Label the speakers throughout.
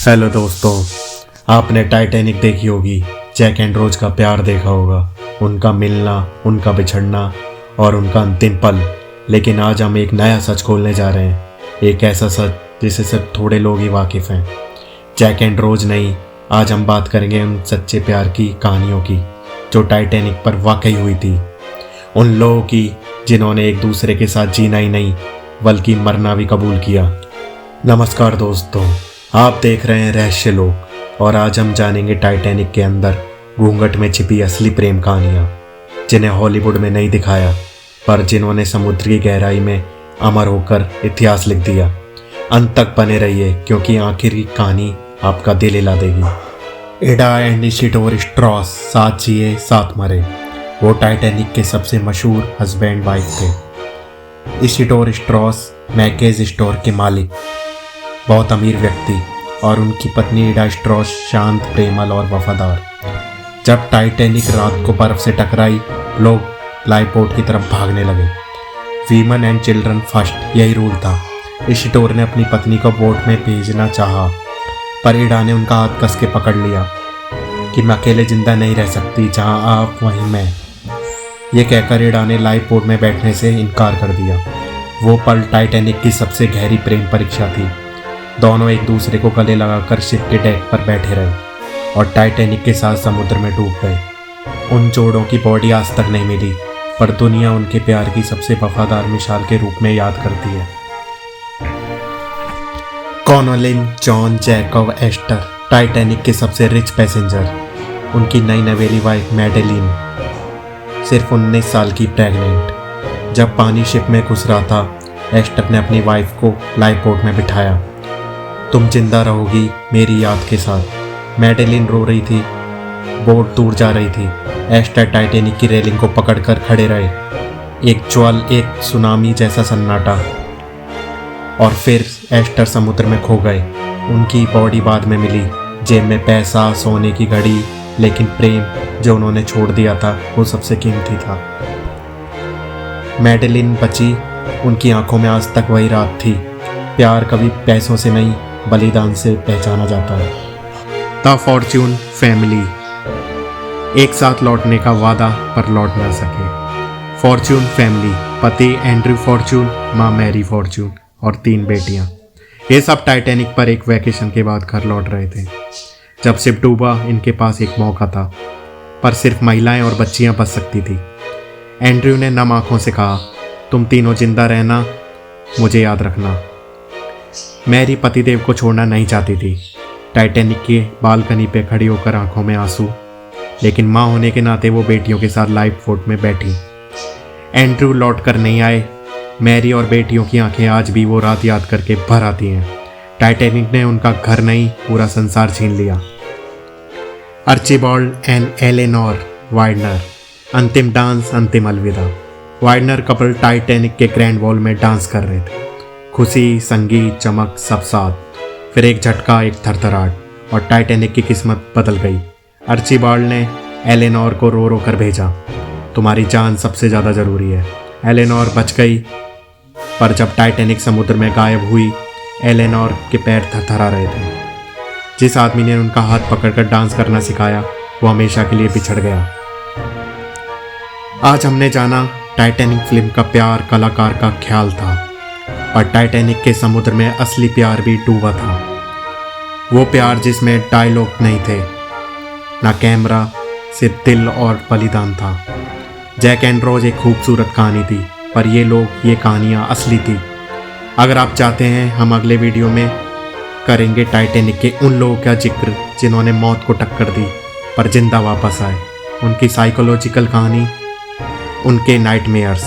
Speaker 1: Hello दोस्तों, आपने Titanic देखी होगी, जैक एंड रोज का प्यार देखा होगा, उनका मिलना, उनका बिछड़ना और उनका अंतिम पल। लेकिन आज हम एक नया सच खोलने जा रहे हैं, एक ऐसा सच जिसे सिर्फ थोड़े लोग ही वाकिफ़ हैं। जैक एंड रोज नहीं, आज हम बात करेंगे उन सच्चे प्यार की कहानियों की जो टाइटैनिक पर वाकई हुई थी। उन लोगों की जिन्होंने एक दूसरे के साथ जीना ही नहीं बल्कि मरना भी कबूल किया। नमस्कार दोस्तों, आप देख रहे हैं रहस्य लोक और आज हम जानेंगे टाइटैनिक के अंदर घूंघट में छिपी असली प्रेम कहानियाँ, जिन्हें हॉलीवुड में नहीं दिखाया पर जिन्होंने समुद्र की गहराई में अमर होकर इतिहास लिख दिया। अंत तक बने रहिए क्योंकि आखिर की कहानी आपका दिल हिला देगी। एडा एंड इसिडोर स्ट्रॉस साथ जिए साथ मरे। वो टाइटैनिक के सबसे मशहूर हस्बैंड वाइफ थे। इसिडोर स्ट्रॉस मैकेज स्टोर के मालिक, बहुत अमीर व्यक्ति, और उनकी पत्नी एडा स्ट्रॉस शांत, प्रेमल और वफादार। जब टाइटैनिक रात को बर्फ से टकराई, लोग लाइफबोट की तरफ भागने लगे। वीमन एंड चिल्ड्रन फर्स्ट, यही रूल था। इसिडोर ने अपनी पत्नी को बोट में भेजना चाहा, पर एडा ने उनका हाथ कस के पकड़ लिया कि मैं अकेले जिंदा नहीं रह सकती, जहां आप वहीं मैं। ये कहकर एडा ने लाइफ बोट में बैठने से इनकार कर दिया। वो पल टाइटैनिक की सबसे गहरी प्रेम परीक्षा थी। दोनों एक दूसरे को गले लगाकर शिप के डेक पर बैठे रहे और टाइटैनिक के साथ समुद्र में डूब गए। उन जोड़ों की बॉडी आज तक नहीं मिली, पर दुनिया उनके प्यार की सबसे वफादार मिसाल के रूप में याद करती है। कॉनोलिन, जॉन, जैकब, एस्टर, टाइटैनिक के सबसे रिच पैसेंजर। उनकी नई नवेली वाइफ मैडेलिन, सिर्फ 19 साल की प्रेग्नेंट। जब पानी शिप में घुस रहा था, एस्टर ने अपनी वाइफ को लाइफ बोट में बिठाया। तुम जिंदा रहोगी मेरी याद के साथ। मैडेलिन रो रही थी, बोट दूर जा रही थी। एस्टर टाइटैनिक की रेलिंग को पकड़कर खड़े रहे। एक ज्वाल, एक सुनामी जैसा सन्नाटा, और फिर एस्टर समुद्र में खो गए। उनकी बॉडी बाद में मिली, जेब में पैसा, सोने की घड़ी, लेकिन प्रेम जो उन्होंने छोड़ दिया था वो सबसे कीमती था। मैडेलिन बची, उनकी आंखों में आज तक वही रात थी। प्यार कभी पैसों से नहीं, बलिदान से पहचाना जाता है। द फॉर्च्यून फैमिली, एक साथ लौटने का वादा पर लौट ना सके। फॉर्च्यून फैमिली, पति एंड्रयू फॉर्च्यून, माँ मैरी फॉर्च्यून और 3 बेटियां। ये सब टाइटैनिक पर एक वैकेशन के बाद घर लौट रहे थे। जब शिप डूबा, इनके पास एक मौका था, पर सिर्फ महिलाएं और बच्चियां बच सकती थी। एंड्रयू ने नम आंखों से कहा, तुम तीनों जिंदा रहना, मुझे याद रखना। मैरी पतिदेव को छोड़ना नहीं चाहती थी। टाइटैनिक के बालकनी पे खड़ी होकर आंखों में आंसू, लेकिन माँ होने के नाते वो बेटियों के साथ लाइफ बोट में बैठी। एंड्रयू लौट कर नहीं आए। मैरी और बेटियों की आंखें आज भी वो रात याद करके भर आती हैं। टाइटैनिक ने उनका घर नहीं, पूरा संसार छीन लिया। आर्चिबाल्ड एंड एलेनोर वाइडनर, अंतिम डांस, अंतिम अलविदा। वाइडनर कपल टाइटैनिक के ग्रैंड वॉल में डांस कर रहे थे। खुशी, संगीत, चमक सब साथ। फिर एक झटका, एक थरथराहट, और टाइटैनिक की किस्मत बदल गई। आर्चिबाल्ड ने एलेनोर को रो रो कर भेजा, तुम्हारी जान सबसे ज़्यादा ज़रूरी है। एलेनोर बच गई, पर जब टाइटैनिक समुद्र में गायब हुई, एलेनोर के पैर थरथरा रहे थे। जिस आदमी ने उनका हाथ पकड़कर डांस करना सिखाया, वो हमेशा के लिए बिछड़ गया। आज हमने जाना टाइटैनिक फिल्म का प्यार कलाकार का ख्याल था, और टाइटैनिक के समुद्र में असली प्यार भी डूबा था। वो प्यार जिसमें डायलॉग नहीं थे, ना कैमरा, सिर्फ दिल और बलिदान था। जैक एंड रोज एक खूबसूरत कहानी थी, पर ये लोग, ये कहानियाँ असली थी। अगर आप चाहते हैं, हम अगले वीडियो में करेंगे टाइटैनिक के उन लोगों का जिक्र जिन्होंने मौत को टक्कर दी पर जिंदा वापस आए। उनकी साइकोलॉजिकल कहानी, उनके नाइटमेयर्स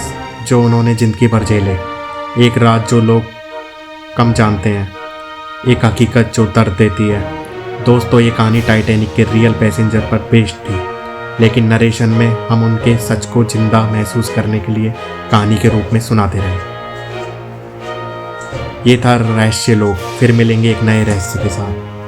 Speaker 1: जो उन्होंने जिंदगी भर झेले। एक रात जो लोग कम जानते हैं, एक हकीकत जो दर्द देती है। दोस्तों, ये कहानी टाइटैनिक के रियल पैसेंजर पर बेस्ड थी, लेकिन नरेशन में हम उनके सच को जिंदा महसूस करने के लिए कहानी के रूप में सुनाते रहे। ये था रहस्य लोक। फिर मिलेंगे एक नए रहस्य के साथ।